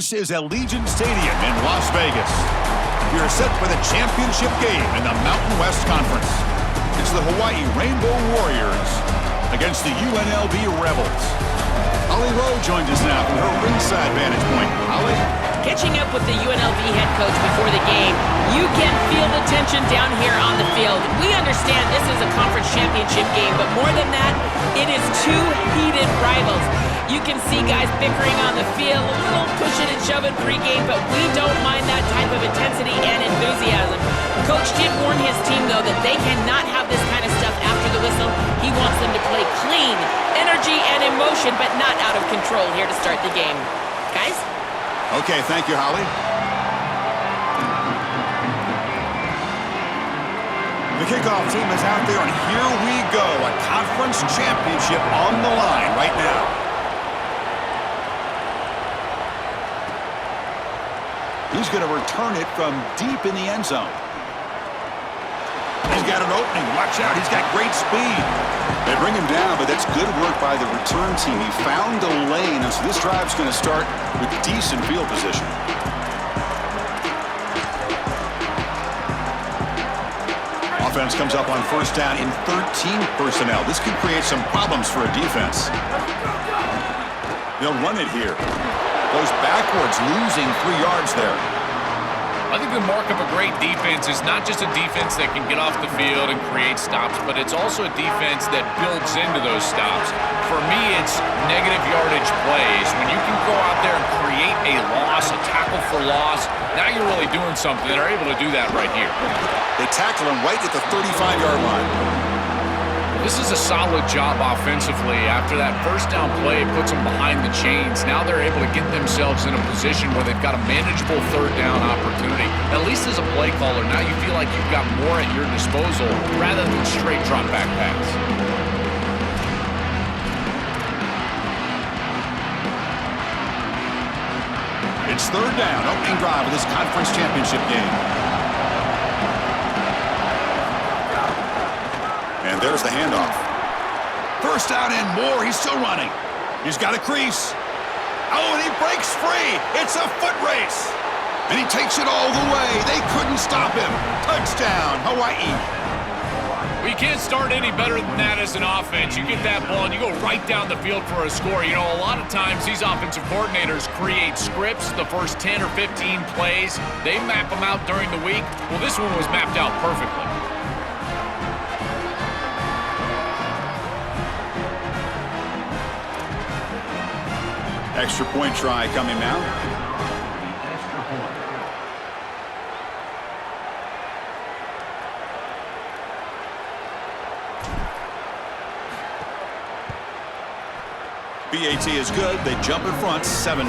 This is Allegiant Stadium in Las Vegas. We are set for the championship game in the Mountain West Conference. It's the Hawaii Rainbow Warriors against the UNLV Rebels. Holly Rowe joins us now from her ringside vantage point. Holly? Catching up with the UNLV head coach before the game, you can feel the tension down here on the field. We understand this is a conference championship game, but more than that, it is two heated rivals. You can see guys bickering on the field, a little pushing and shoving pregame, but we don't mind that type of intensity and enthusiasm. Coach did warn his team, though, that they cannot have this kind of stuff after the whistle. He wants them to play clean, energy and emotion, but not out of control here to start the game. Guys? Okay, thank you, Holly. The kickoff team is out there, and here we go. A conference championship on the line right now. He's going to return it from deep in the end zone. He's got an opening. Watch out. He's got great speed. They bring him down, but that's good work by the return team. He found a lane, and so this drive's going to start with decent field position. Offense comes up on first down in 13 personnel. This could create some problems for a defense. They'll run it here. Goes backwards, losing 3 yards there. I think the mark of a great defense is not just a defense that can get off the field and create stops, but it's also a defense that builds into those stops. For me, it's negative yardage plays. When you can go out there and create a loss, a tackle for loss, now you're really doing something. They're able to do that right here. They tackle him right at the 35-yard line. This is a solid job offensively. After that first down play, it puts them behind the chains. Now they're able to get themselves in a position where they've got a manageable third down opportunity. At least as a play caller, now you feel like you've got more at your disposal rather than straight drop back pass. It's third down, opening drive of this conference championship game. And there's the handoff. First down and more. He's still running. He's got a crease. Oh, and he breaks free. It's a foot race. And he takes it all the way. They couldn't stop him. Touchdown, Hawaii. We can't start any better than that as an offense. You get that ball and you go right down the field for a score. You know, a lot of times these offensive coordinators create scripts, the first 10 or 15 plays. They map them out during the week. Well, this one was mapped out perfectly. Extra point try coming now. BAT is good. They jump in front, 7-0.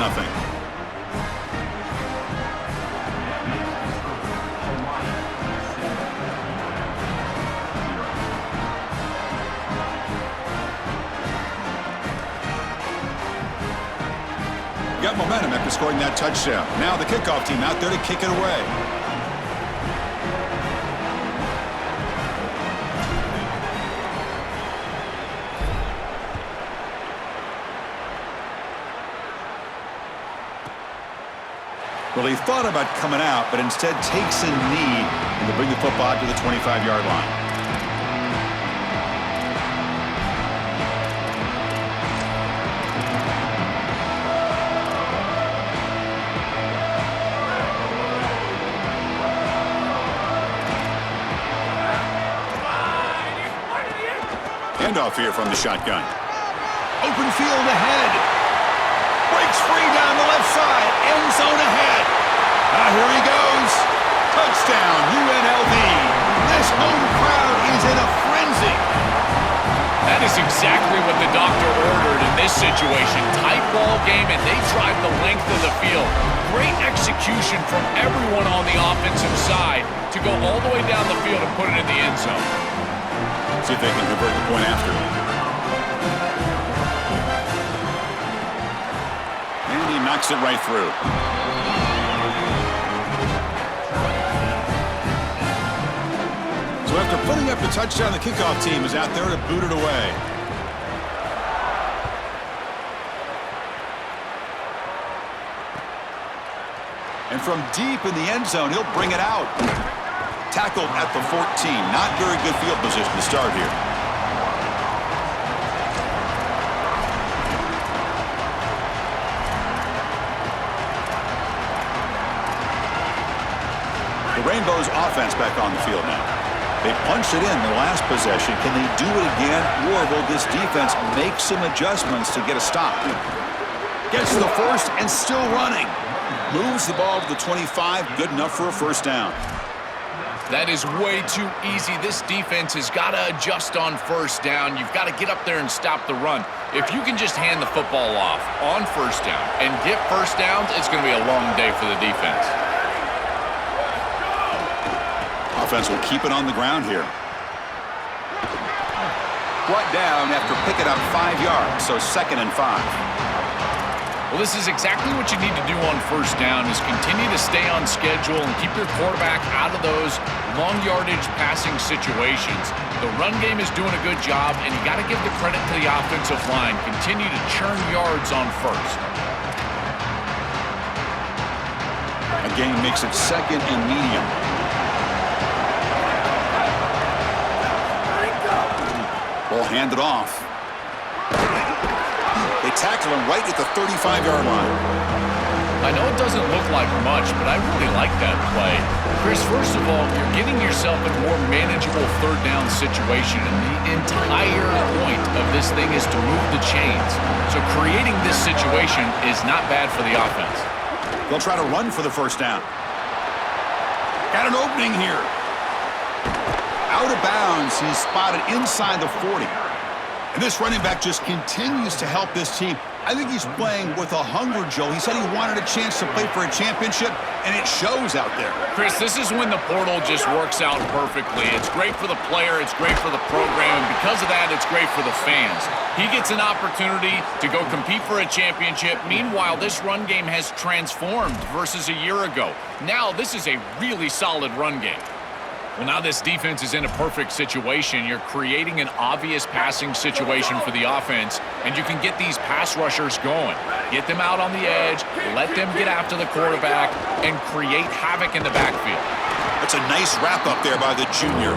Got momentum after scoring that touchdown. Now the kickoff team out there to kick it away. Well, he thought about coming out, but instead takes a knee and to bring the football to the 25-yard line. Handoff here from the shotgun. Open field ahead. Breaks free down the left side. End zone ahead. Here he goes. Touchdown, UNLV. This home doctor ordered in this situation. Tight ball game, and they drive the length of the field. Great execution from everyone on the offensive side to go all the way down the field and put it in the end zone. See if they can convert the point after. And he knocks it right through. So after putting up the touchdown, the kickoff team is out there to boot it away. And from deep in the end zone, he'll bring it out. Tackled at the 14. Not very good field position to start here. The Rainbows offense back on the field now. They punched it in the last possession. Can they do it again, or will this defense make some adjustments to get a stop? Gets the first and still running. Moves the ball to the 25, good enough for a first down. That is way too easy. This defense has got to adjust on first down. You've got to get up there and stop the run. If you can just hand the football off on first down and get first downs, it's going to be a long day for the defense. Offense will keep it on the ground here. Brought down after picking up 5 yards, so 2nd and 5. Well, this is exactly what you need to do on first down is continue to stay on schedule and keep your quarterback out of those long yardage passing situations. The run game is doing a good job, and you got to give the credit to the offensive line. Continue to churn yards on first. Again, makes it 2nd and medium. Ball handed off. They tackle him right at the 35-yard line. I know it doesn't look like much, but I really like that play. Chris, first of all, you're getting yourself in a more manageable third down situation, and the entire point of this thing is to move the chains. So creating this situation is not bad for the offense. They'll try to run for the first down. Got an opening here. Out of bounds, he's spotted inside the 40. And this running back just continues to help this team. I think he's playing with a hunger, Joe. He said he wanted a chance to play for a championship, and it shows out there. Chris, this is when the portal just works out perfectly. It's great for the player. It's great for the program. And because of that, it's great for the fans. He gets an opportunity to go compete for a championship. Meanwhile, this run game has transformed versus a year ago. Now, this is a really solid run game. Well, now this defense is in a perfect situation. You're creating an obvious passing situation for the offense, and you can get these pass rushers going. Get them out on the edge, let them get after the quarterback, and create havoc in the backfield. That's a nice wrap-up there by the junior.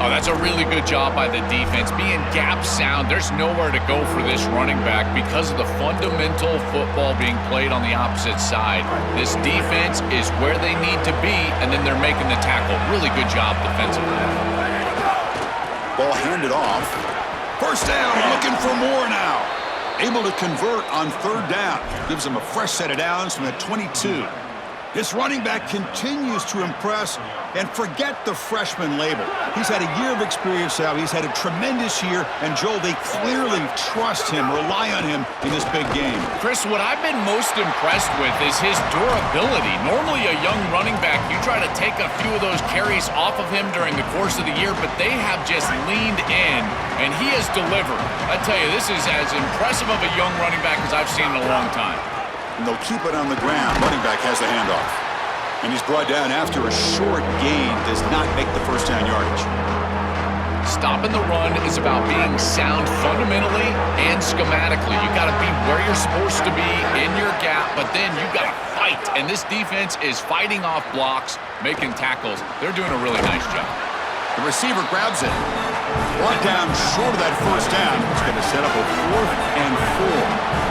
Oh, that's a really good job by the defense. Being gap sound, there's nowhere to go for this running back because of the fundamental football being played on the opposite side. This defense is where they need to be, and then they're making the tackle. Really good job defensively. Ball handed off. First down, looking for more now. Able to convert on third down. Gives them a fresh set of downs from the 22. This running back continues to impress, and forget the freshman label. He's had a year of experience now. He's had a tremendous year, and Joel, they clearly trust him, rely on him in this big game. Chris, what I've been most impressed with is his durability. Normally a young running back, you try to take a few of those carries off of him during the course of the year, but they have just leaned in, and he has delivered. I tell you, this is as impressive of a young running back as I've seen in a long time. And they'll keep it on the ground. Running back has the handoff. And he's brought down after a short gain. Does not make the first down yardage. Stopping the run is about being sound fundamentally and schematically. You got to be where you're supposed to be in your gap, but then you got to fight. And this defense is fighting off blocks, making tackles. They're doing a really nice job. The receiver grabs it. Brought down short of that first down. It's going to set up a 4th and 4.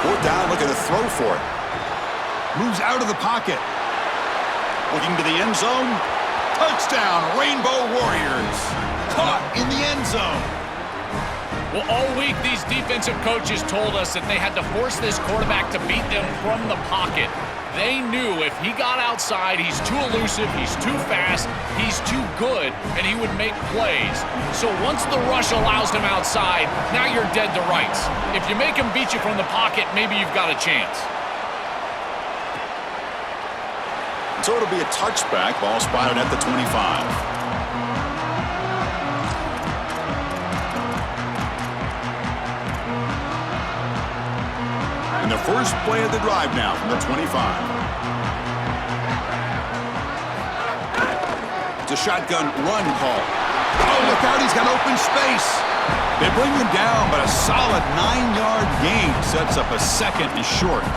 4th down, looking to throw for it. Moves out of the pocket. Looking to the end zone. Touchdown, Rainbow Warriors. Caught in the end zone. Well, all week, these defensive coaches told us that they had to force this quarterback to beat them from the pocket. They knew if he got outside, he's too elusive, he's too fast, he's too good, and he would make plays. So once the rush allows him outside, now you're dead to rights. If you make him beat you from the pocket, maybe you've got a chance. So it'll be a touchback. Ball spotted at the 25. And the first play of the drive now from the 25. It's a shotgun run call. Oh, look out, he's got open space. They bring him down, but a solid 9-yard gain sets up a second and short.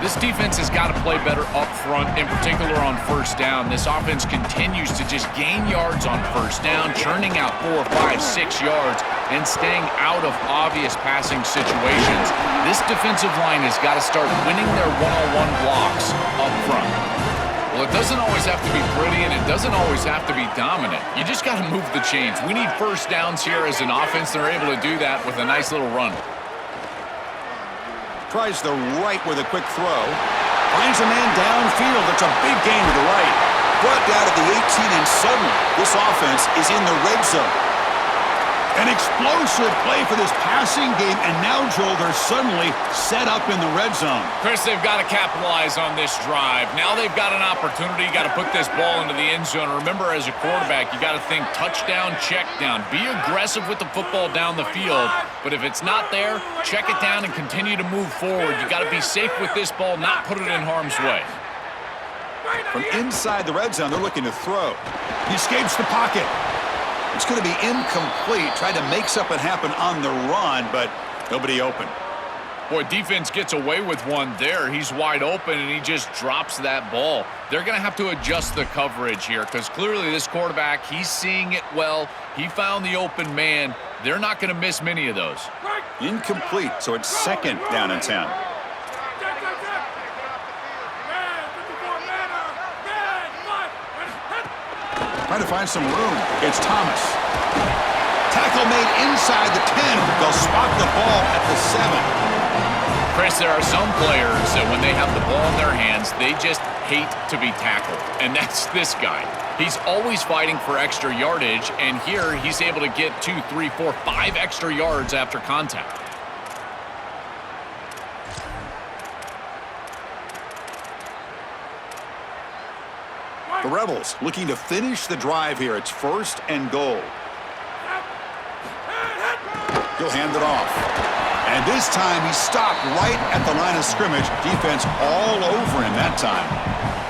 This defense has got to play better up front, in particular on first down. This offense continues to just gain yards on first down, churning out 4, 5, 6 yards, and staying out of obvious passing situations. This defensive line has got to start winning their one-on-one blocks up front. Well, it doesn't always have to be pretty, and it doesn't always have to be dominant. You just got to move the chains. We need first downs here as an offense. They're able to do that with a nice little run. Tries the right with a quick throw. Finds a man downfield. It's a big gain to the right. Brought down at the 18, and suddenly this offense is in the red zone. An explosive play for this passing game, and now, Joel, they're suddenly set up in the red zone. Chris, they've got to capitalize on this drive. Now they've got an opportunity. You got to put this ball into the end zone. Remember, as a quarterback, you got to think touchdown, check down. Be aggressive with the football down the field. But if it's not there, check it down and continue to move forward. You got to be safe with this ball, not put it in harm's way. From inside the red zone, they're looking to throw. He escapes the pocket. It's going to be incomplete. Tried to make something happen on the run, but nobody open. Boy, defense gets away with one there. He's wide open, and he just drops that ball. They're going to have to adjust the coverage here because clearly this quarterback, he's seeing it well. He found the open man. They're not going to miss many of those. Incomplete, so it's second down and 10. Trying to find some room. It's Thomas. Tackle made inside the 10. They'll spot the ball at the 7. Chris, there are some players that when they have the ball in their hands, they just hate to be tackled. And that's this guy. He's always fighting for extra yardage, and here he's able to get 2, 3, 4, 5 extra yards after contact. The Rebels looking to finish the drive here. It's first and goal. He'll hand it off. And this time he stopped right at the line of scrimmage. Defense all over him that time.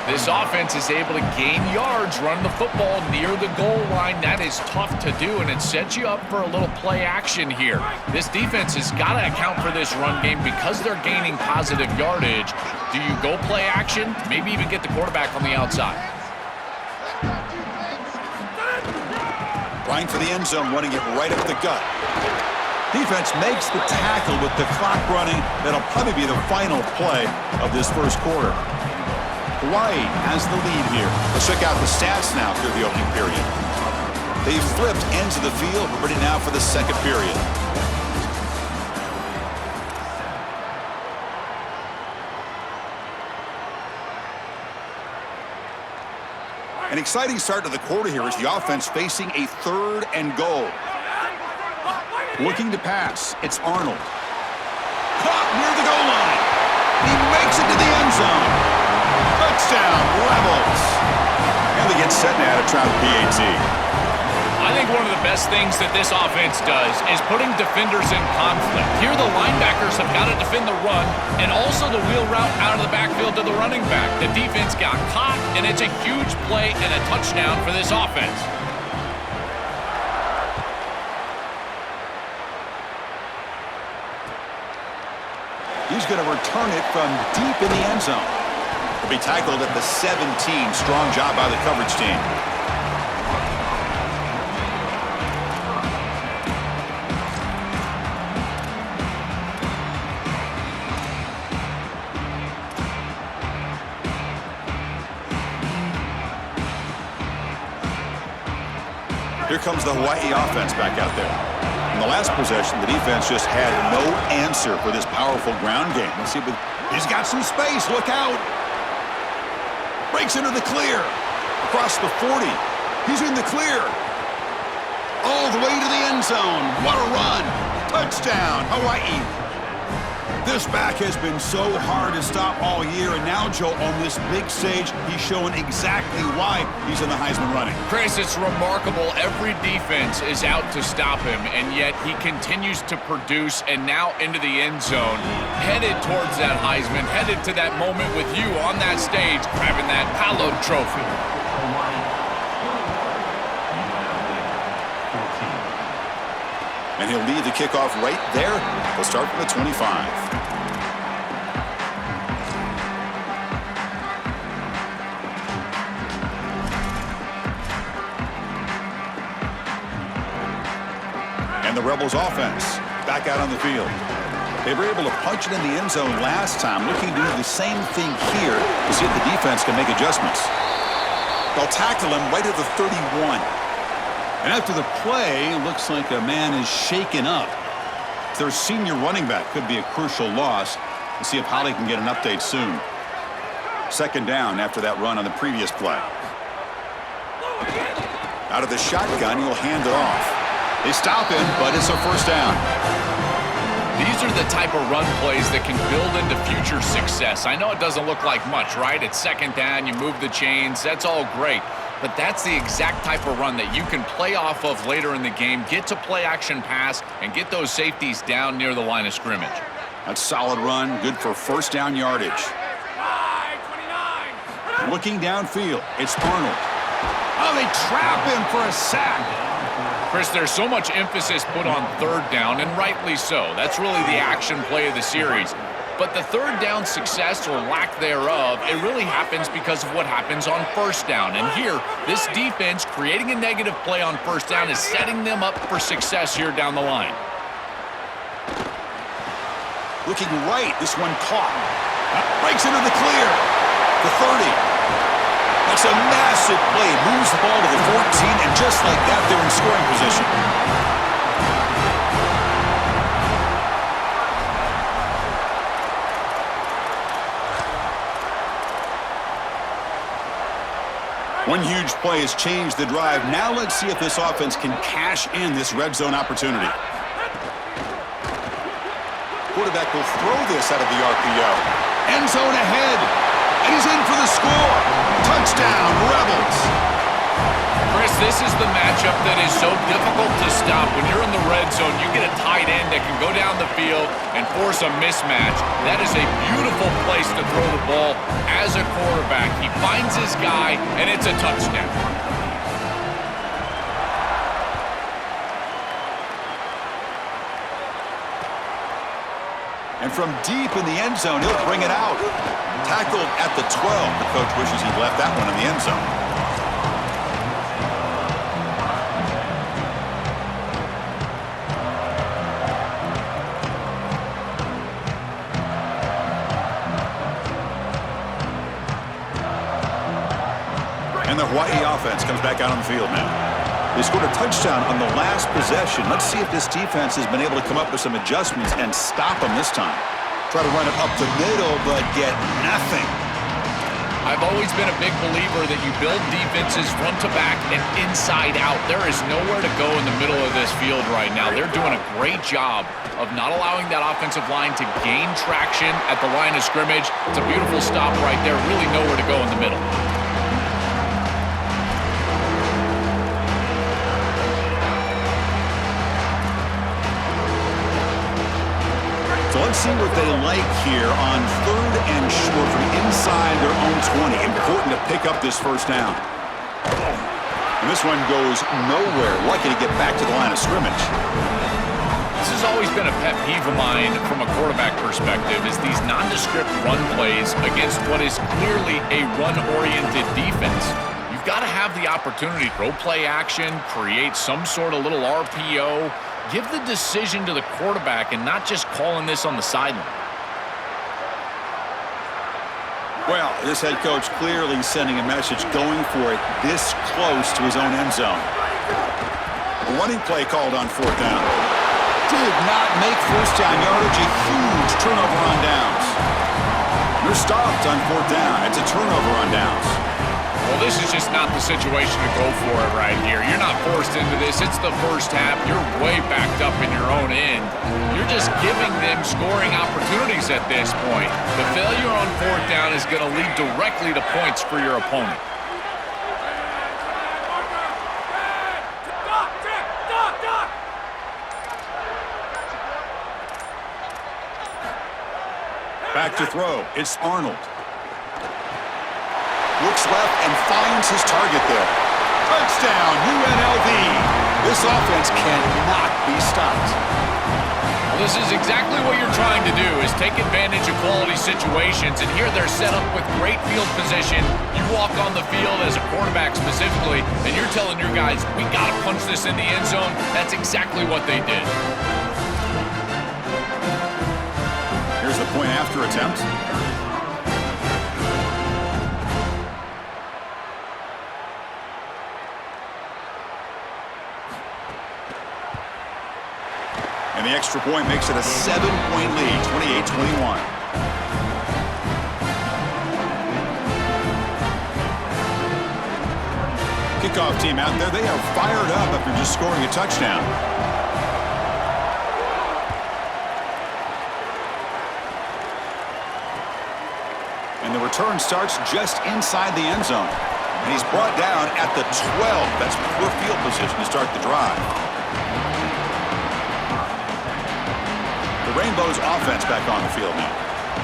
This offense is able to gain yards running the football near the goal line. That is tough to do, and it sets you up for a little play action here. This defense has got to account for this run game because they're gaining positive yardage. Do you go play action? Maybe even get the quarterback on the outside. Trying for the end zone, running it right up the gut. Defense makes the tackle with the clock running. That'll probably be the final play of this first quarter. Hawaii has the lead here. Let's check out the stats now through the opening period. They've flipped ends of the field. We're ready now for the second period. An exciting start to the quarter here as the offense facing a third and goal. Looking to pass. It's Arnold. Caught near the goal line. He makes it to the end zone. Touchdown, Rebels. And they get set now to try the PAT. I think one of the best things that this offense does is putting defenders in conflict. Here the linebackers have got to defend the run and also the wheel route out of the backfield to the running back. The defense got caught, and it's a huge play and a touchdown for this offense. He's going to return it from deep in the end zone. He'll be tackled at the 17. Strong job by the coverage team. Here comes the Hawaii offense back out there. In the last possession, the defense just had no answer for this powerful ground game. Let's see if He's got some space. Look out. Breaks into the clear. Across the 40. He's in the clear. All the way to the end zone. What a run. Touchdown, Hawaii. This back has been so hard to stop all year, and now, Joe, on this big stage, he's showing exactly why he's in the Heisman running. Chris, it's remarkable. Every defense is out to stop him, and yet he continues to produce, and now into the end zone, headed towards that Heisman, headed to that moment with you on that stage, grabbing that hallowed trophy. And he'll lead the kickoff right there. They'll start from the 25. And the Rebels offense back out on the field. They were able to punch it in the end zone last time, looking to do the same thing here to see if the defense can make adjustments. They'll tackle him right at the 31. And after the play, looks like a man is shaken up. Their senior running back could be a crucial loss. We'll see if Holly can get an update soon. Second down after that run on the previous play. Out of the shotgun, he'll hand it off. They stop him, but it's a first down. These are the type of run plays that can build into future success. I know it doesn't look like much, right? It's second down, you move the chains, that's all great. But that's the exact type of run that you can play off of later in the game, get to play action pass, and get those safeties down near the line of scrimmage. That's a solid run, good for first down yardage. Looking downfield, it's Arnold. Oh, they trap him for a sack. Chris, there's so much emphasis put on third down, and rightly so. That's really the action play of the series. But the third down success or lack thereof, it really happens because of what happens on first down. And here, this defense creating a negative play on first down is setting them up for success here down the line. Looking right, this one caught. Breaks into the clear. The 30. That's a massive play. Moves the ball to the 14, and just like that, they're in scoring position. One huge play has changed the drive. Now let's see if this offense can cash in this red zone opportunity. Quarterback will throw this out of the RPO. End zone ahead. And he's in for the score. Touchdown, Rebels. Chris, this is the matchup that is so difficult to stop. When you're in the red zone, you get a tight end that can go down the field and force a mismatch. That is a beautiful place to throw the ball as a quarterback. He finds his guy, and it's a touchdown. And from deep in the end zone, he'll bring it out. Tackled at the 12. The coach wishes he'd left that one in the end zone. And the Hawaii offense comes back out on the field now. They scored a touchdown on the last possession. Let's see if this defense has been able to come up with some adjustments and stop them this time. Try to run it up the middle, but get nothing. I've always been a big believer that you build defenses front to back and inside out. There is nowhere to go in the middle of this field right now. They're doing a great job of not allowing that offensive line to gain traction at the line of scrimmage. It's a beautiful stop right there. Really nowhere to go in the middle. So let's see what they like here on third and short from inside their own 20. Important to pick up this first down. And this one goes nowhere. Lucky to get back to the line of scrimmage. This has always been a pet peeve of mine from a quarterback perspective is these nondescript run plays against what is clearly a run-oriented defense. You've got to have the opportunity to throw play action, create some sort of little RPO, give the decision to the quarterback and not just calling this on the sideline. Well, this head coach clearly sending a message going for it this close to his own end zone. A running play called on fourth down. Did not make first down yardage. A huge turnover on downs. They're stopped on 4th down. It's a turnover on downs. Well, this is just not the situation to go for it right here. You're not forced into this. It's the first half. You're way backed up in your own end. You're just giving them scoring opportunities at this point. The failure on 4th down is going to lead directly to points for your opponent. Back to throw. It's Arnold. Looks left and finds his target there. Touchdown, UNLV. This offense cannot be stopped. Well, this is exactly what you're trying to do, is take advantage of quality situations. And here they're set up with great field position. You walk on the field as a quarterback specifically, and you're telling your guys, we got to punch this in the end zone. That's exactly what they did. Here's the point after attempt. And the extra point makes it a 7-point lead, 28-21. Kickoff team out there, they are fired up after just scoring a touchdown. And the return starts just inside the end zone. And he's brought down at the 12. That's poor field position to start the drive. The Rainbows offense back on the field now.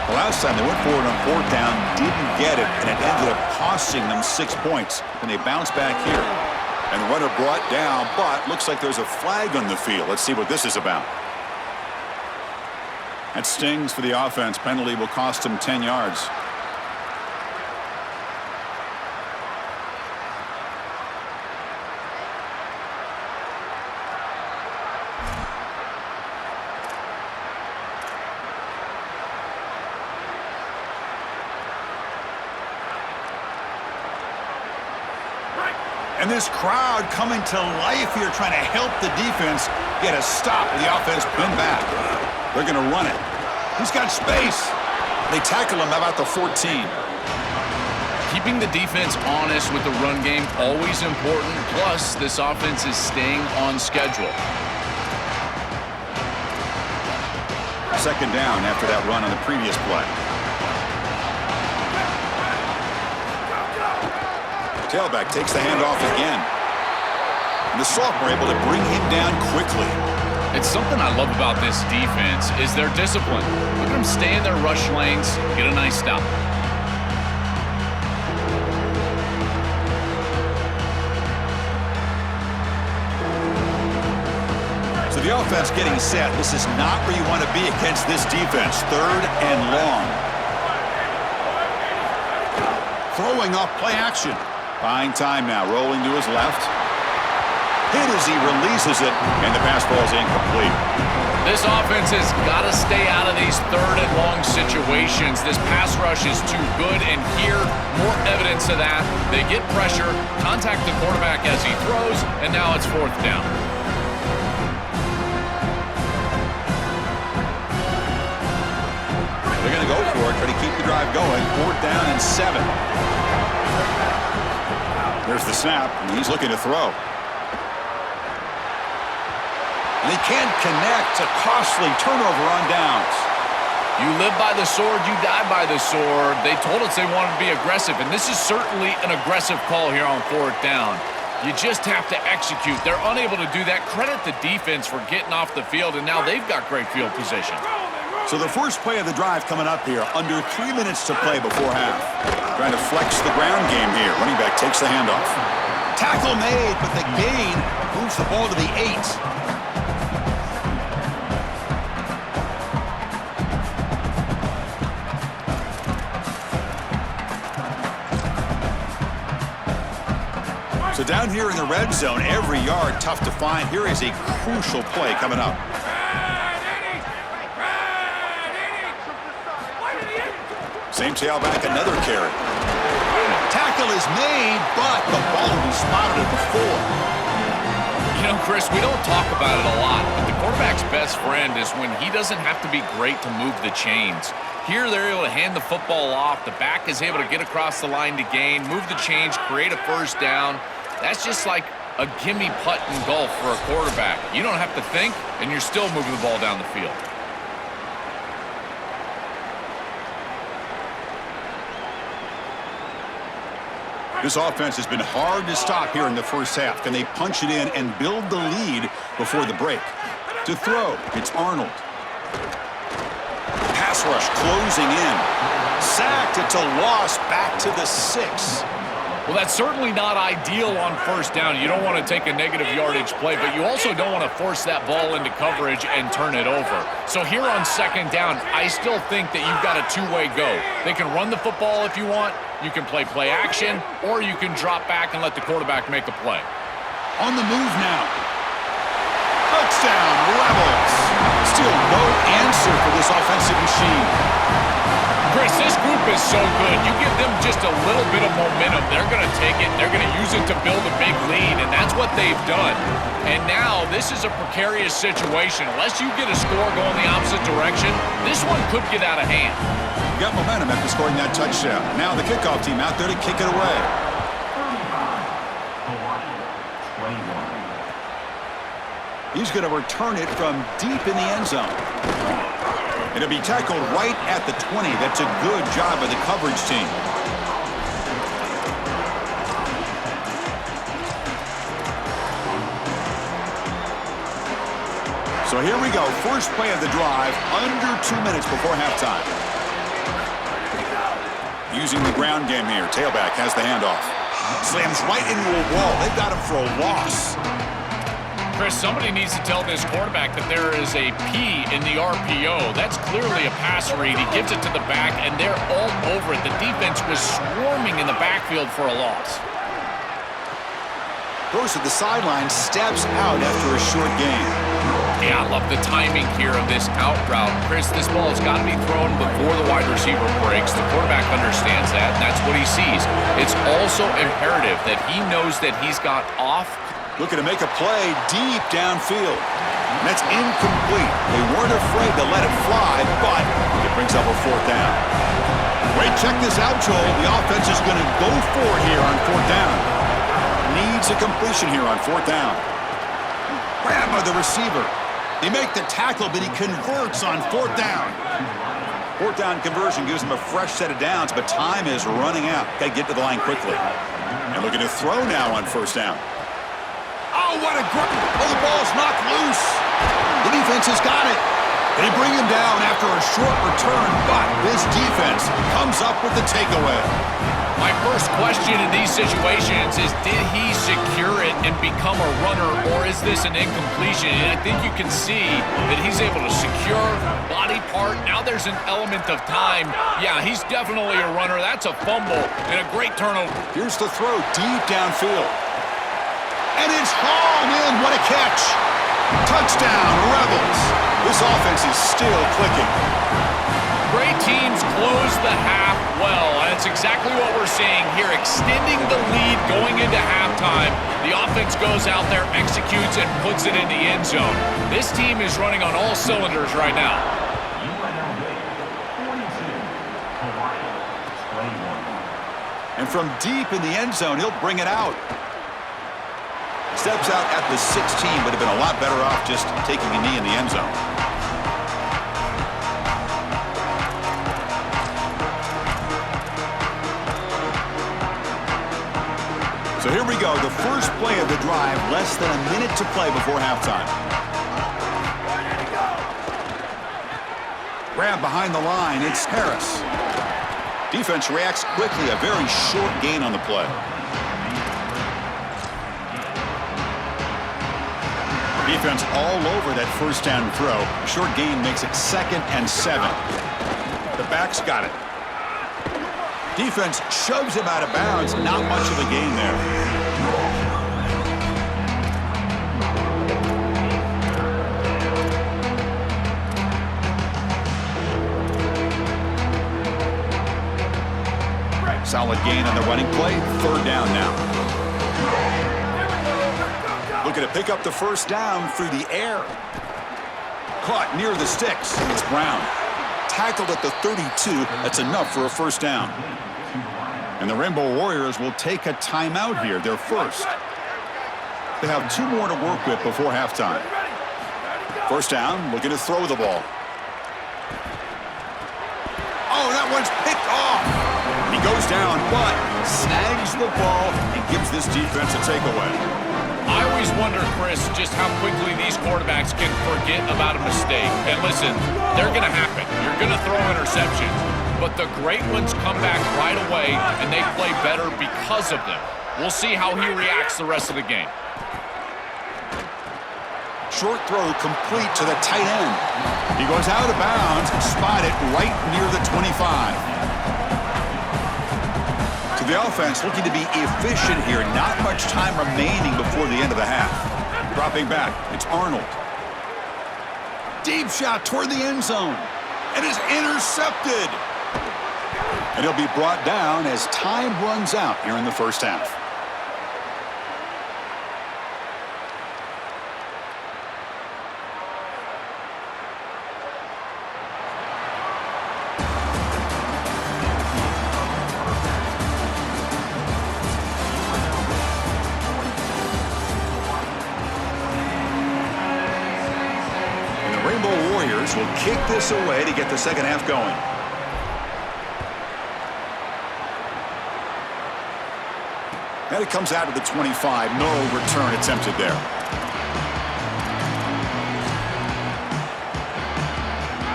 The last time they went forward on 4th down, didn't get it, and it ended up costing them 6 points. And they bounce back here. And the runner brought down, but looks like there's a flag on the field. Let's see what this is about. That stings for the offense. Penalty will cost them 10 yards. And this crowd coming to life here, trying to help the defense get a stop. The offense pinned back. They're going to run it. He's got space. They tackle him about the 14. Keeping the defense honest with the run game, always important. Plus, this offense is staying on schedule. Second down after that run on the previous play. Tailback takes the handoff again. And the sophomore able to bring him down quickly. It's something I love about this defense is their discipline. Look at them stay in their rush lanes, get a nice stop. So the offense getting set. This is not where you want to be against this defense. 3rd and long. Throwing off play action. Buying time now, rolling to his left. Hit as he releases it, and the pass ball is incomplete. This offense has got to stay out of these 3rd and long situations. This pass rush is too good, and here, more evidence of that. They get pressure, contact the quarterback as he throws, and now it's 4th down. They're going to go for it, try to keep the drive going. 4th down and 7. There's the snap, and he's looking to throw. And he can't connect. A costly turnover on downs. You live by the sword, you die by the sword. They told us they wanted to be aggressive, and this is certainly an aggressive call here on 4th down. You just have to execute. They're unable to do that. Credit the defense for getting off the field, and now they've got great field position. So the first play of the drive coming up here. Under 3 minutes to play before half. Trying to flex the ground game here. Running back takes the handoff. Tackle made, but the gain moves the ball to the 8. So down here in the red zone, every yard tough to find. Here is a crucial play coming up. Same tailback, another carry. Tackle is made, but the ball will be spotted at the 4. You You know, Chris, we don't talk about it a lot, but the quarterback's best friend is when he doesn't have to be great to move the chains. Here, they're able to hand the football off. The back is able to get across the line to gain, move the chains, create a first down. That's just like a gimme putt in golf for a quarterback. You don't have to think, and you're still moving the ball down the field. This offense has been hard to stop here in the first half. Can they punch it in and build the lead before the break? To throw, it's Arnold. Pass rush closing in. Sacked, it's a loss back to the 6. Well, that's certainly not ideal on first down. You don't want to take a negative yardage play, but you also don't want to force that ball into coverage and turn it over. So here on second down, I still think that you've got a two-way go. They can run the football if you want. You can play action, or you can drop back and let the quarterback make a play. On the move now. Touchdown, Rebels. Still no answer for this offensive machine. Chris, this group is so good. You give them just a little bit of momentum, they're going to take it. They're going to use it to build a big lead, and that's what they've done. And now this is a precarious situation. Unless you get a score going the opposite direction, this one could get out of hand. You got momentum after scoring that touchdown. Now the kickoff team out there to kick it away. He's going to return it from deep in the end zone. It'll be tackled right at the 20. That's a good job by the coverage team. So here we go. First play of the drive, under 2 minutes before halftime. Using the ground game here. Tailback has the handoff. Slams right into a wall. They've got him for a loss. Chris, somebody needs to tell this quarterback that there is a P in the RPO. That's clearly a pass read. He gives it to the back, and they're all over it. The defense was swarming in the backfield for a loss. Goes to the sideline, steps out after a short gain. Yeah, I love the timing here of this out route. Chris, this ball has got to be thrown before the wide receiver breaks. The quarterback understands that, and that's what he sees. It's also imperative that he knows that he's got off. Looking to make a play deep downfield. And that's incomplete. They weren't afraid to let it fly, but it brings up a fourth down. Wait, check this out, Joel. The offense is going to go for it here on fourth down. Needs a completion here on fourth down. Grab by the receiver. They make the tackle, but he converts on fourth down. Fourth down conversion gives him a fresh set of downs, but time is running out. Got to get to the line quickly. And looking to throw now on first down. Oh, what a grip. Oh, the ball's knocked loose. The defense has got it. They bring him down after a short return, but this defense comes up with the takeaway. My first question in these situations is, did he secure it and become a runner, or is this an incompletion? And I think you can see that he's able to secure body part. Now there's an element of time. Yeah, he's definitely a runner. That's a fumble and a great turnover. Here's the throw deep downfield. And it's hauled in. What a catch. Touchdown, Rebels. This offense is still clicking. Great teams close the half well, and it's exactly what we're seeing here, extending the lead going into halftime. The offense goes out there, executes, and puts it in the end zone. This team is running on all cylinders right now. And from deep in the end zone, he'll bring it out. Steps out at the 16, would have been a lot better off just taking a knee in the end zone. So here we go, the first play of the drive, less than a minute to play before halftime. Grab behind the line, it's Harris. Defense reacts quickly, a very short gain on the play. Defense all over that first down throw. Short gain makes it 2nd and 7. The back's got it. Defense shoves him out of bounds. Not much of a gain there. Solid gain on the running play. 3rd down now. Looking Looking to pick up the first down through the air. Caught near the sticks. It's Brown. Tackled at the 32. That's enough for a first down. And the Rainbow Warriors will take a timeout here, their first. They have 2 more to work with before halftime. First down, looking to throw the ball. Oh, that one's picked off. He goes down, but snags the ball and gives this defense a takeaway. I always wonder, Chris, just how quickly these quarterbacks can forget about a mistake. And listen, they're going to happen. You're going to throw interceptions. But the great ones come back right away, and they play better because of them. We'll see how he reacts the rest of the game. Short throw complete to the tight end. He goes out of bounds, spotted right near the 25. To the offense, looking to be efficient here. Not much time remaining before the end of the half. Dropping back, it's Arnold. Deep shot toward the end zone. And is intercepted. And he'll be brought down as time runs out here in the first half. Will kick this away to get the second half going. And it comes out to the 25. No return attempted there.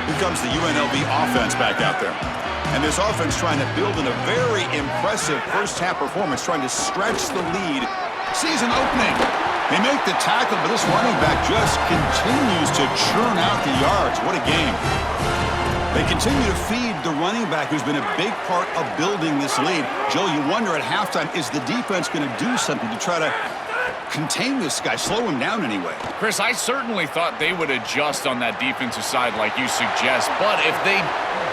Here comes the UNLV offense back out there. And this offense trying to build in a very impressive first half performance, trying to stretch the lead. Sees an opening. They make the tackle, but this running back just continues to churn out the yards. What a game. They continue to feed the running back, who's been a big part of building this lead. Joe, you wonder at halftime, is the defense going to do something to try to contain this guy, slow him down anyway? Chris, I certainly thought they would adjust on that defensive side like you suggest, but if they...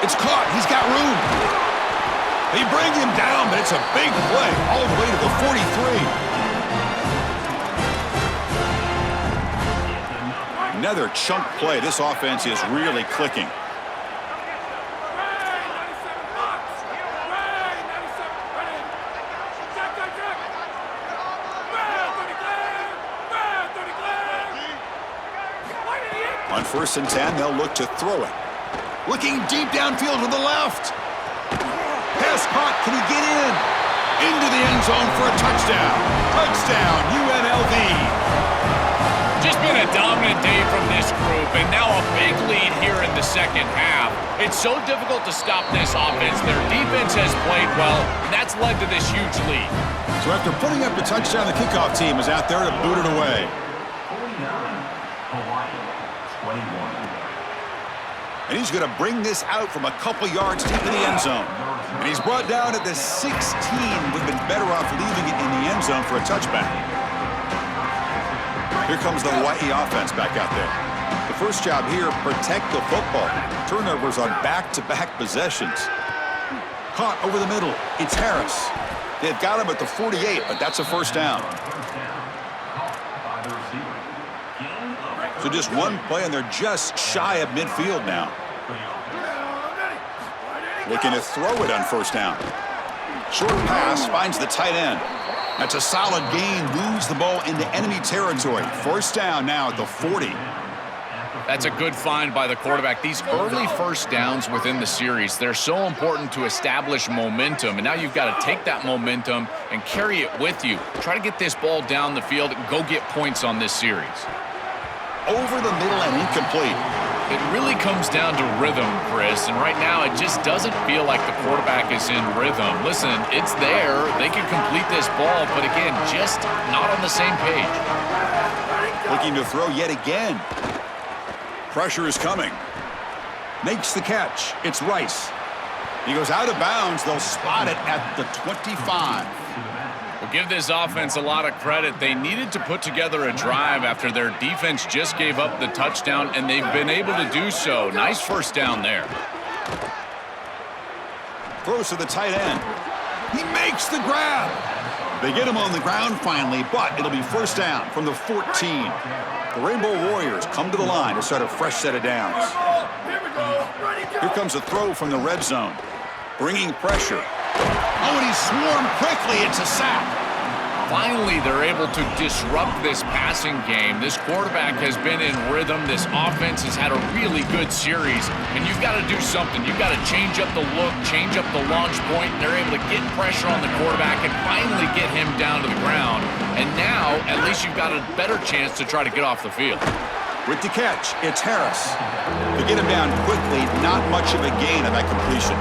It's caught. He's got room. They bring him down, but it's a big play all the way to the 43. Another chunk play. This offense is really clicking. On 1st and 10, they'll look to throw it. Looking deep downfield to the left. Pass caught. Can he get in? Into the end zone for a touchdown. Touchdown, UNLV. Just been a dominant day from this group, and now a big lead here in the second half. It's so difficult to stop this offense. Their defense has played well, and that's led to this huge lead. So after putting up the touchdown, the kickoff team is out there to boot it away. And he's going to bring this out from a couple yards deep in the end zone. And he's brought down at the 16. Would have been better off leaving it in the end zone for a touchback. Here comes the Hawaii offense back out there. The first job here, protect the football. Turnovers on back-to-back possessions. Caught over the middle. It's Harris. They've got him at the 48, but that's a first down. So just one play, and they're just shy of midfield now. Looking to throw it on first down. Short pass finds the tight end. That's a solid gain, moves the ball into enemy territory. First down now at the 40. That's a good find by the quarterback. These early first downs within the series, they're so important to establish momentum. And now you've got to take that momentum and carry it with you. Try to get this ball down the field and go get points on this series. Over the middle and incomplete. It really comes down to rhythm, Chris, and right now it just doesn't feel like the quarterback is in rhythm. Listen, it's there. They can complete this ball, but again, just not on the same page. Looking to throw yet again. Pressure is coming. Makes the catch. It's Rice. He goes out of bounds. They'll spot it at the 25. We'll give this offense a lot of credit. They needed to put together a drive after their defense just gave up the touchdown, and they've been able to do so. Nice first down there. Throws to the tight end. He makes the grab. They get him on the ground finally, but it'll be first down from the 14. The Rainbow Warriors come to the line to start a fresh set of downs. Here comes a throw from the red zone, bringing pressure. Oh, and he's swarmed quickly. It's a sack. Finally, they're able to disrupt this passing game. This quarterback has been in rhythm. This offense has had a really good series, and you've got to do something. You've got to change up the look, change up the launch point. They're able to get pressure on the quarterback and finally get him down to the ground. And now, at least you've got a better chance to try to get off the field. With the catch, it's Harris. To get him down quickly, not much of a gain on that completion.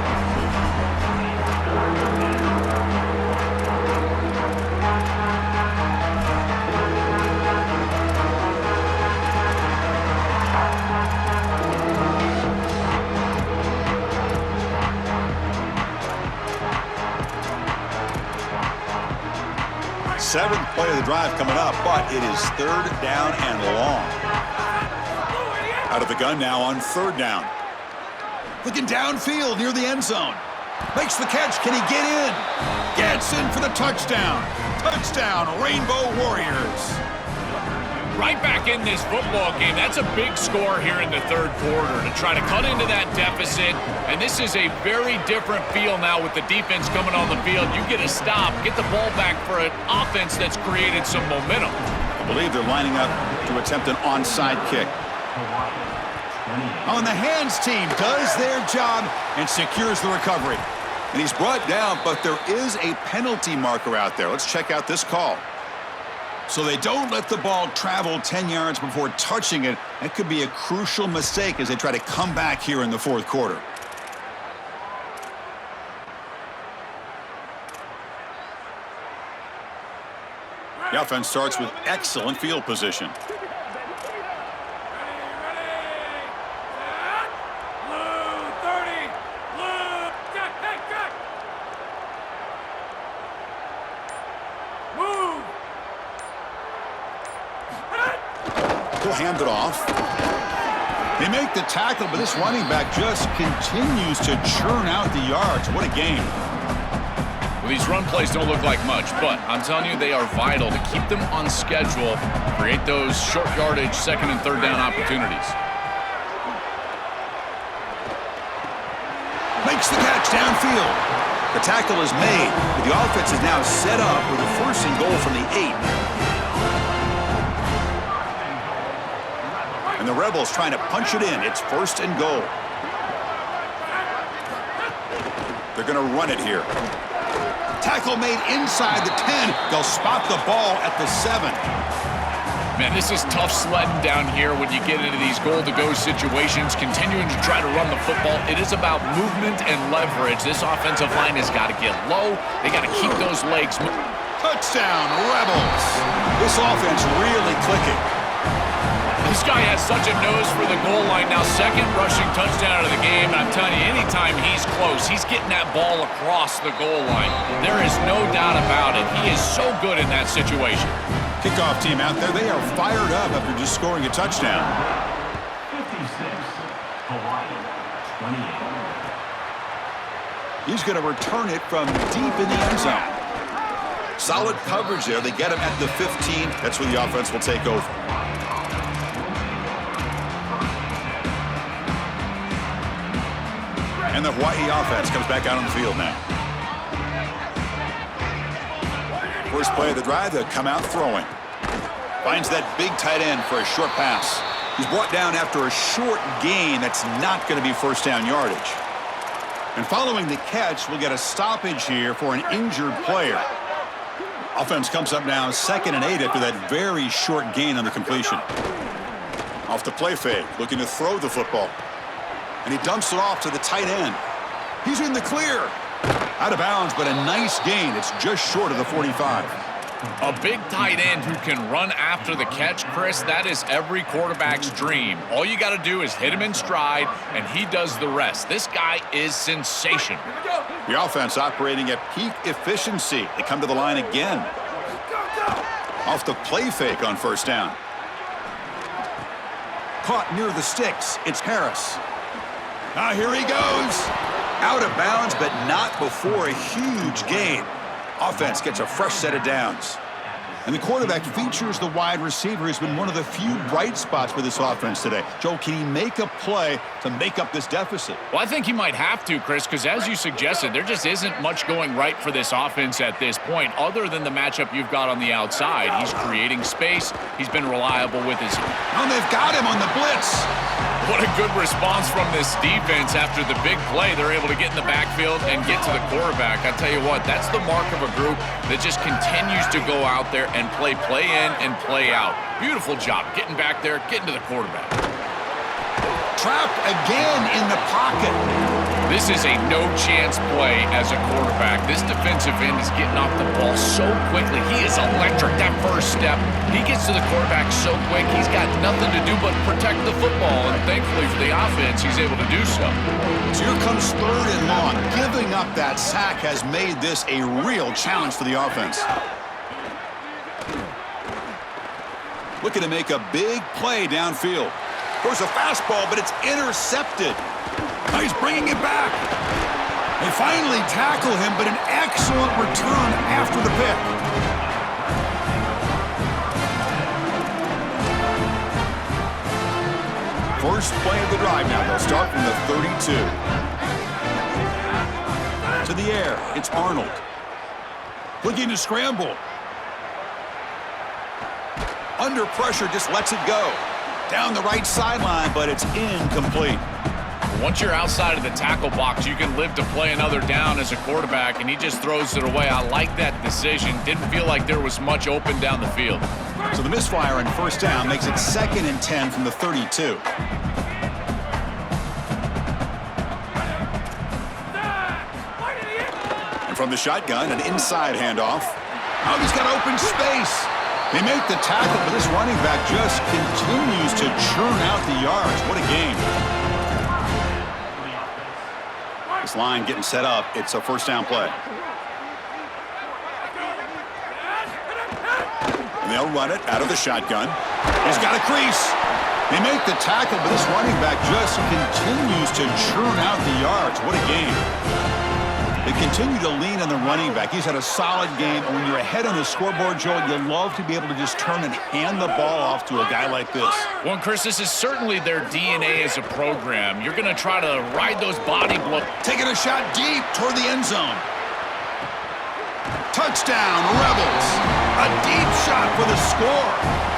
Seventh play of the drive coming up, but it is third down and long. Out of the gun now on third down. Looking downfield near the end zone. Makes the catch. Can he get in? Gets in for the touchdown. Touchdown, Rainbow Warriors. Right back in this football game. That's a big score here in the third quarter to try to cut into that deficit. And this is a very different feel now with the defense coming on the field. You get a stop, get the ball back for an offense that's created some momentum. I believe they're lining up to attempt an onside kick. On the hands team does their job and secures the recovery. And he's brought down, but there is a penalty marker out there. Let's check out this call. So they don't let the ball travel 10 yards before touching it. That could be a crucial mistake as they try to come back here in the fourth quarter. The offense starts with excellent field position. He'll hand it off. They make the tackle, but this running back just continues to churn out the yards. What a game. Well, these run plays don't look like much, but I'm telling you, they are vital to keep them on schedule, create those short yardage second and third down opportunities. Makes the catch downfield. The tackle is made, but the offense is now set up with a first and goal from the 8. And the Rebels trying to punch it in. It's first and goal. They're going to run it here. Tackle made inside the 10. They'll spot the ball at the 7. Man, this is tough sledding down here when you get into these goal-to-go situations, continuing to try to run the football. It is about movement and leverage. This offensive line has got to get low. They got to keep those legs moving. Touchdown, Rebels. This offense really clicking. This guy has such a nose for the goal line now. Second rushing touchdown of the game. And I'm telling you, anytime he's close, he's getting that ball across the goal line. There is no doubt about it. He is so good in that situation. Kickoff team out there, they are fired up after just scoring a touchdown. 56, Hawaii, 28. He's going to return it from deep in the end zone. Solid coverage there. They get him at the 15. That's where the offense will take over. And the Hawaii offense comes back out on the field now. First play of the drive, they'll come out throwing. Finds that big tight end for a short pass. He's brought down after a short gain that's not going to be first down yardage. And following the catch, we'll get a stoppage here for an injured player. Offense comes up now 2nd and 8 after that very short gain on the completion. Off the play fake, looking to throw the football. And he dumps it off to the tight end. He's in the clear. Out of bounds, but a nice gain. It's just short of the 45. A big tight end who can run after the catch, Chris, that is every quarterback's dream. All you got to do is hit him in stride, and he does the rest. This guy is sensational. The offense operating at peak efficiency. They come to the line again. Off the play fake on first down. Caught near the sticks. It's Harris. Now here he goes. Out of bounds, but not before a huge gain. Offense gets a fresh set of downs. And the quarterback features the wide receiver who's been one of the few bright spots for this offense today. Joe, can he make a play to make up this deficit? Well, I think he might have to, Chris, because as you suggested, there just isn't much going right for this offense at this point, other than the matchup you've got on the outside. He's creating space. He's been reliable with his... And they've got him on the blitz. What a good response from this defense after the big play. They're able to get in the backfield and get to the quarterback. I tell you what, that's the mark of a group that just continues to go out there and play in and play out. Beautiful job getting back there, getting to the quarterback. Trapped again in the pocket. This is a no-chance play as a quarterback. This defensive end is getting off the ball so quickly. He is electric, that first step. He gets to the quarterback so quick, he's got nothing to do but protect the football. And thankfully for the offense, he's able to do so. So here comes 3rd and long. Giving up that sack has made this a real challenge for the offense. Looking to make a big play downfield. There's a fastball, but it's intercepted. Now he's bringing it back. They finally tackle him, but an excellent return after the pick. First play of the drive now. They'll start from the 32. To the air, it's Arnold. Looking to scramble. Under pressure, just lets it go. Down the right sideline, but it's incomplete. Once you're outside of the tackle box, you can live to play another down as a quarterback, and he just throws it away. I like that decision. Didn't feel like there was much open down the field. So the misfire on 1st down makes it 2nd and 10 from the 32. And from the shotgun, an inside handoff. Oh, he's got open space. They make the tackle, but this running back just continues to churn out the yards. What a game. This line getting set up. It's a 1st down play. And they'll run it out of the shotgun. He's got a crease. They make the tackle, but this running back just continues to churn out the yards. What a game. They continue to lean on the running back. He's had a solid game. And when you're ahead on the scoreboard, Joe, you love to be able to just turn and hand the ball off to a guy like this. Well, Chris, this is certainly their DNA as a program. You're going to try to ride those body blows. Taking a shot deep toward the end zone. Touchdown, Rebels. A deep shot for the score.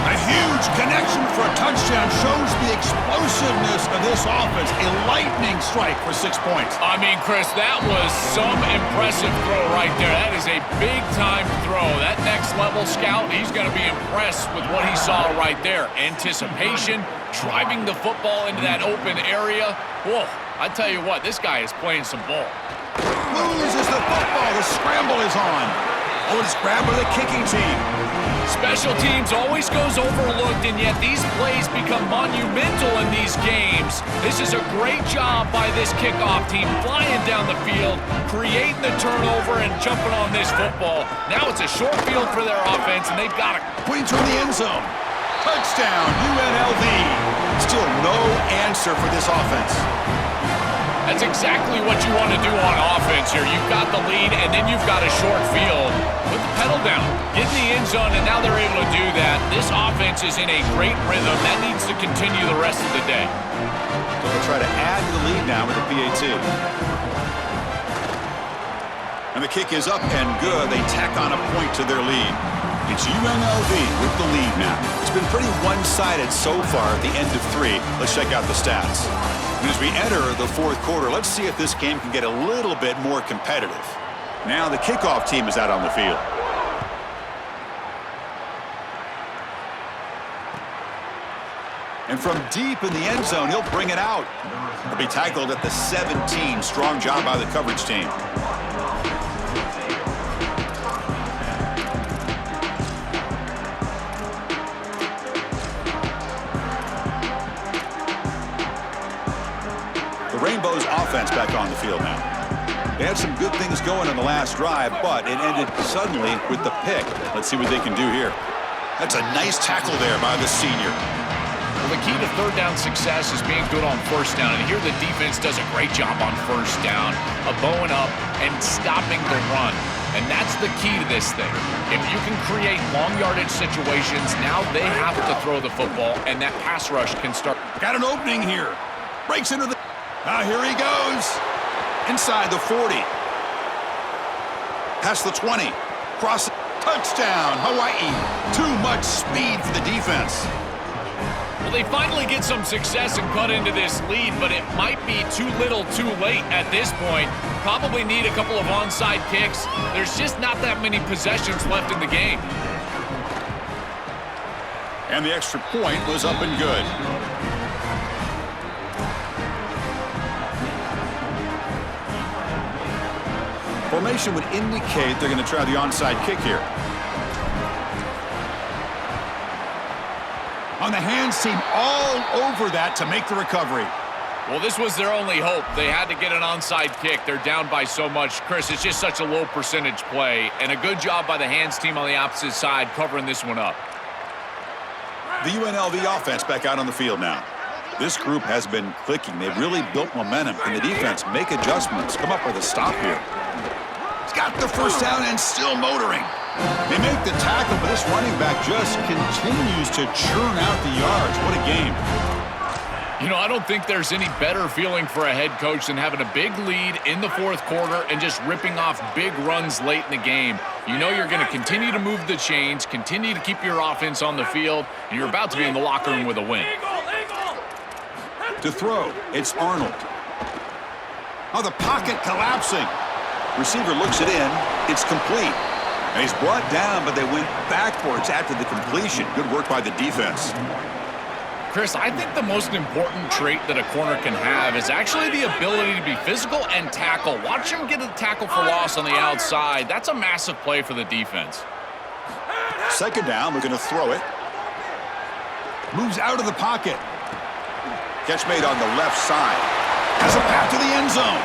A huge connection for a touchdown shows the explosiveness of this offense. A lightning strike for 6 points. I mean, Chris, that was some impressive throw right there. That is a big-time throw. That next-level scout, he's going to be impressed with what he saw right there. Anticipation, driving the football into that open area. Whoa, I tell you what, this guy is playing some ball. Loses the football. The scramble is on. Oh, it's grabbed by the kicking team. Special teams always goes overlooked, and yet these plays become monumental in these games. This is a great job by this kickoff team, flying down the field, creating the turnover, and jumping on this football. Now it's a short field for their offense, and they've got it. Putting toward the end zone. Touchdown, UNLV. Still no answer for this offense. That's exactly what you want to do on offense here. You've got the lead, and then you've got a short field. Put the pedal down, get in the end zone, and now they're able to do that. This offense is in a great rhythm. That needs to continue the rest of the day. So they'll try to add to the lead now with the PAT. And the kick is up and good. They tack on a point to their lead. It's UNLV with the lead now. It's been pretty one-sided so far at the end of 3. Let's check out the stats. And as we enter the 4th quarter, let's see if this game can get a little bit more competitive. Now the kickoff team is out on the field. And from deep in the end zone, he'll bring it out. He'll be tackled at the 17. Strong job by the coverage team. Rainbow's offense back on the field now. They had some good things going on the last drive, but it ended suddenly with the pick. Let's see what they can do here. That's a nice tackle there by the senior. Well, the key to 3rd down success is being good on 1st down, and here the defense does a great job on 1st down of bowing up and stopping the run. And that's the key to this thing. If you can create long yardage situations, now they have to throw the football, and that pass rush can start. Got an opening here. Breaks into the... here he goes. Inside the 40. Past the 20. Cross. Touchdown, Hawaii. Too much speed for the defense. Well, they finally get some success and cut into this lead, but it might be too little too late at this point. Probably need a couple of onside kicks. There's just not that many possessions left in the game. And the extra point was up and good. Formation would indicate they're going to try the onside kick here. On the hands team, all over that to make the recovery. Well, this was their only hope. They had to get an onside kick. They're down by so much. Chris, it's just such a low percentage play, and a good job by the hands team on the opposite side covering this one up. The UNLV offense back out on the field now. This group has been clicking. They've really built momentum. Can the defense make adjustments? Come up with a stop here. He's got the first down and still motoring. They make the tackle, but this running back just continues to churn out the yards. What a game. You know, I don't think there's any better feeling for a head coach than having a big lead in the fourth quarter and just ripping off big runs late in the game. You know you're going to continue to move the chains, continue to keep your offense on the field, and you're about to be in the locker room with a win. To throw, it's Arnold. Oh, the pocket collapsing. Receiver looks it in. It's complete. And he's brought down, but they went backwards after the completion. Good work by the defense. Chris, I think the most important trait that a corner can have is actually the ability to be physical and tackle. Watch him get a tackle for loss on the outside. That's a massive play for the defense. Second down, we're going to throw it. Moves out of the pocket. Catch made on the left side. Has a path to the end zone.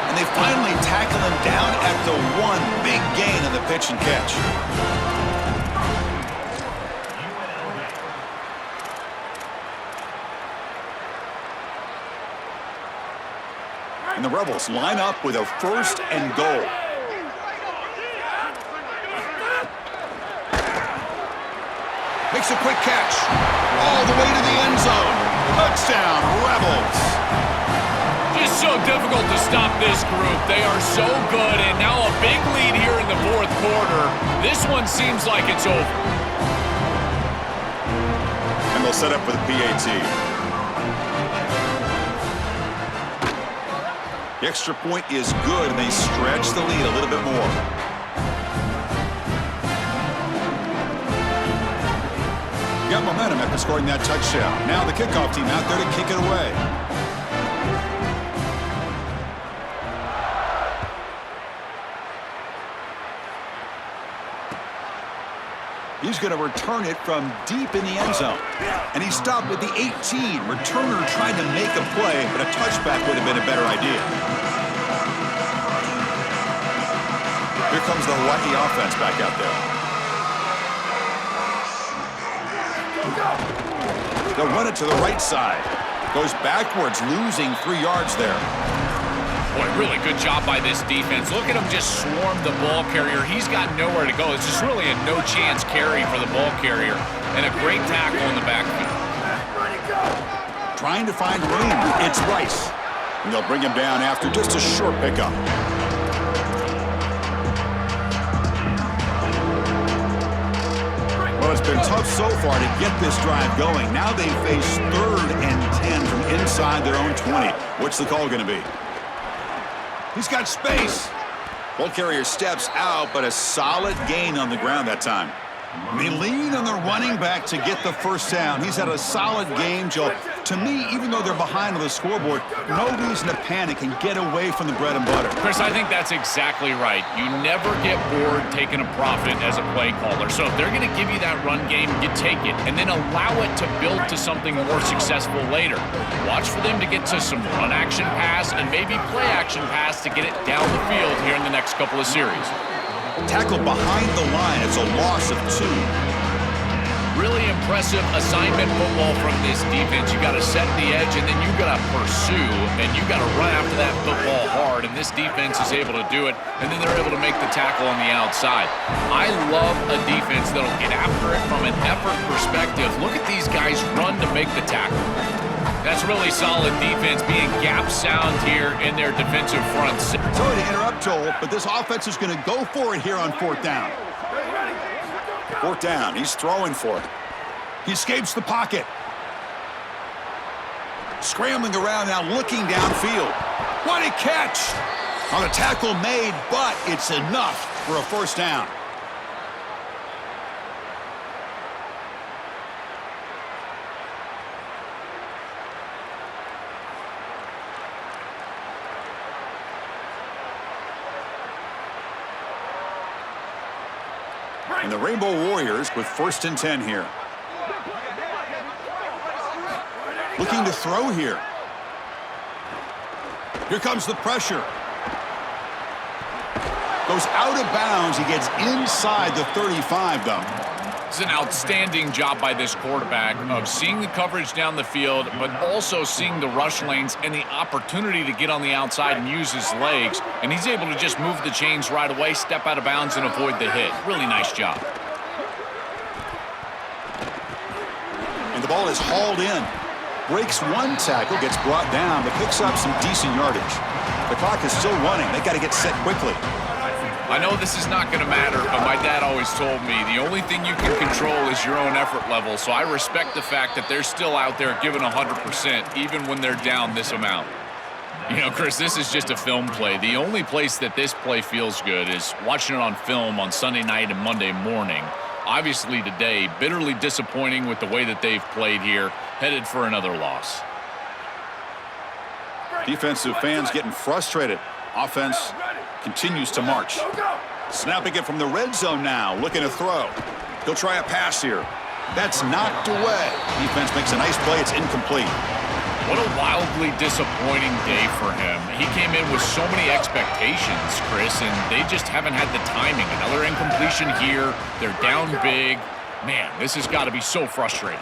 And they finally tackle him down at the one. Big gain on the pitch and catch. And the Rebels line up with a first and goal. Makes a quick catch. All the way to the end zone. Touchdown, Rebels. Just so difficult to stop this group. They are so good, and now a big lead here in the fourth quarter. This one seems like it's over. And they'll set up for the PAT. The extra point is good, and they stretch the lead a little bit more. Got momentum after scoring that touchdown. Now the kickoff team out there to kick it away. He's going to return it from deep in the end zone. And he stopped with the 18. Returner tried to make a play, but a touchback would have been a better idea. Here comes the Hawaii offense back out there. They'll run it to the right side. Goes backwards, losing 3 yards there. Boy, really good job by this defense. Look at him just swarm the ball carrier. He's got nowhere to go. It's just really a no-chance carry for the ball carrier. And a great tackle in the backfield. Trying to find room. It's Rice. And they'll bring him down after just a short pickup. Well, it's been tough so far to get this drive going. Now they face 3rd and 10 from inside their own 20. What's the call going to be? He's got space. Ball carrier steps out, but a solid gain on the ground that time. They lean on their running back to get the first down. He's had a solid game, Joe. To me, even though they're behind on the scoreboard, no reason to panic and get away from the bread and butter. Chris, I think that's exactly right. You never get bored taking a profit as a play caller. So if they're going to give you that run game, you take it, and then allow it to build to something more successful later. Watch for them to get to some run action pass and maybe play action pass to get it down the field here in the next couple of series. Tackled behind the line. It's a loss of 2. Really impressive assignment football from this defense. You got to set the edge, and then you got to pursue, and you got to run after that football hard, and this defense is able to do it, and then they're able to make the tackle on the outside. I love a defense that'll get after it from an effort perspective. Look at these guys run to make the tackle. That's really solid defense, being gap sound here in their defensive front. Sorry to interrupt, Joel, but this offense is going to go for it here on 4th down. 4th down, he's throwing for it. He escapes the pocket. Scrambling around now, looking downfield. What a catch! On a tackle made, but it's enough for a 1st down. And the Rainbow Warriors with 1st and 10 here. Looking to throw here. Here comes the pressure. Goes out of bounds. He gets inside the 35, though. It's an outstanding job by this quarterback of seeing the coverage down the field, but also seeing the rush lanes and the opportunity to get on the outside and use his legs. And he's able to just move the chains right away, step out of bounds, and avoid the hit. Really nice job. And the ball is hauled in. Breaks one tackle, gets brought down, but picks up some decent yardage. The clock is still running. They got to get set quickly. I know this is not going to matter, but my dad always told me the only thing you can control is your own effort level, so I respect the fact that they're still out there giving 100% even when they're down this amount. You know, Chris, this is just a film play. The only place that this play feels good is watching it on film on Sunday night and Monday morning. Obviously today, bitterly disappointing with the way that they've played here, headed for another loss. Defensive fans getting frustrated. Offense continues to march. Snapping it from the red zone now, looking to throw. He'll try a pass here. That's knocked away. Defense makes a nice play. It's incomplete. What a wildly disappointing day for him. He came in with so many expectations, Chris, and they just haven't had the timing. Another incompletion here. They're down big. Man, this has got to be so frustrating.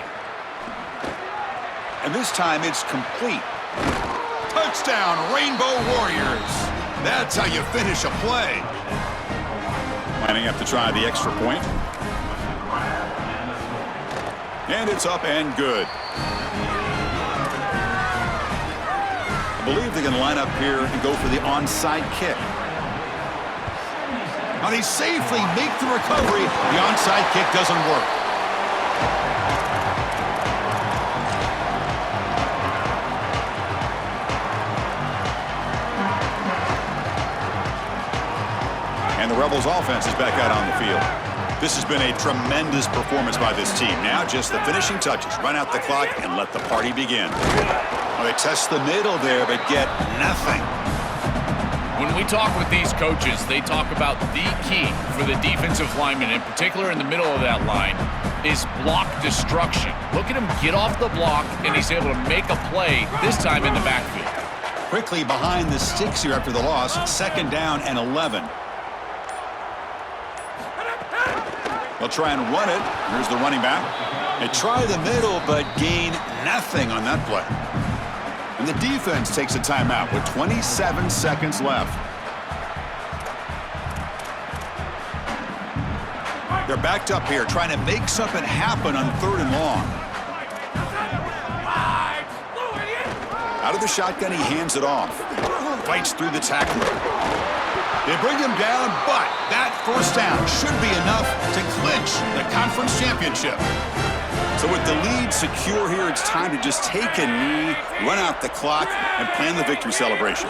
And this time it's complete. Touchdown, Rainbow Warriors. That's how you finish a play. Lining up to try the extra point. And it's up and good. I believe they can line up here and go for the onside kick. Now they safely make the recovery. The onside kick doesn't work. And the Rebels offense is back out on the field. This has been a tremendous performance by this team. Now just the finishing touches. Run out the clock and let the party begin. Well, they test the middle there, but get nothing. When we talk with these coaches, they talk about the key for the defensive lineman, in particular in the middle of that line, is block destruction. Look at him get off the block, and he's able to make a play, this time in the backfield. Quickly behind the sticks here after the loss. 2nd down and 11. They'll try and run it. Here's the running back. They try the middle, but gain nothing on that play. And the defense takes a timeout with 27 seconds left. They're backed up here, trying to make something happen on 3rd and long. Out of the shotgun, he hands it off. Fights through the tackler. They bring him down, but that 1st down should be enough to clinch the conference championship. So with the lead secure here, it's time to just take a knee, run out the clock, and plan the victory celebration.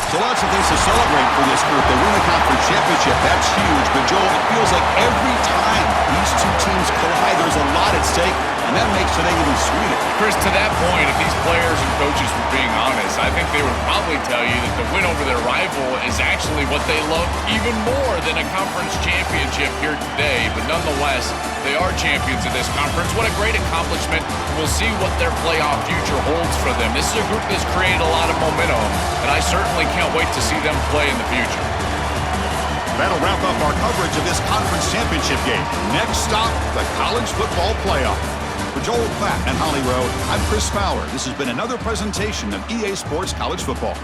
So lots of things to celebrate for this group. They win the conference championship. That's huge. But, Joel, it feels like every time these two teams collide, there's a lot at stake, and that makes today even sweeter. Chris, to that point, if these players and coaches were being honest, I think they would probably tell you that the win over their rival is actually what they love even more than a conference championship here today. But nonetheless, they are champions of this conference. What a great accomplishment. We'll see what their playoff future holds for them. This is a group that's created a lot of momentum, and I certainly can't wait to see them play in the future. That'll wrap up our coverage of this conference championship game. Next stop, the college football playoff. For Joel Klatt and Holly Rowe, I'm Chris Fowler. This has been another presentation of EA Sports College Football.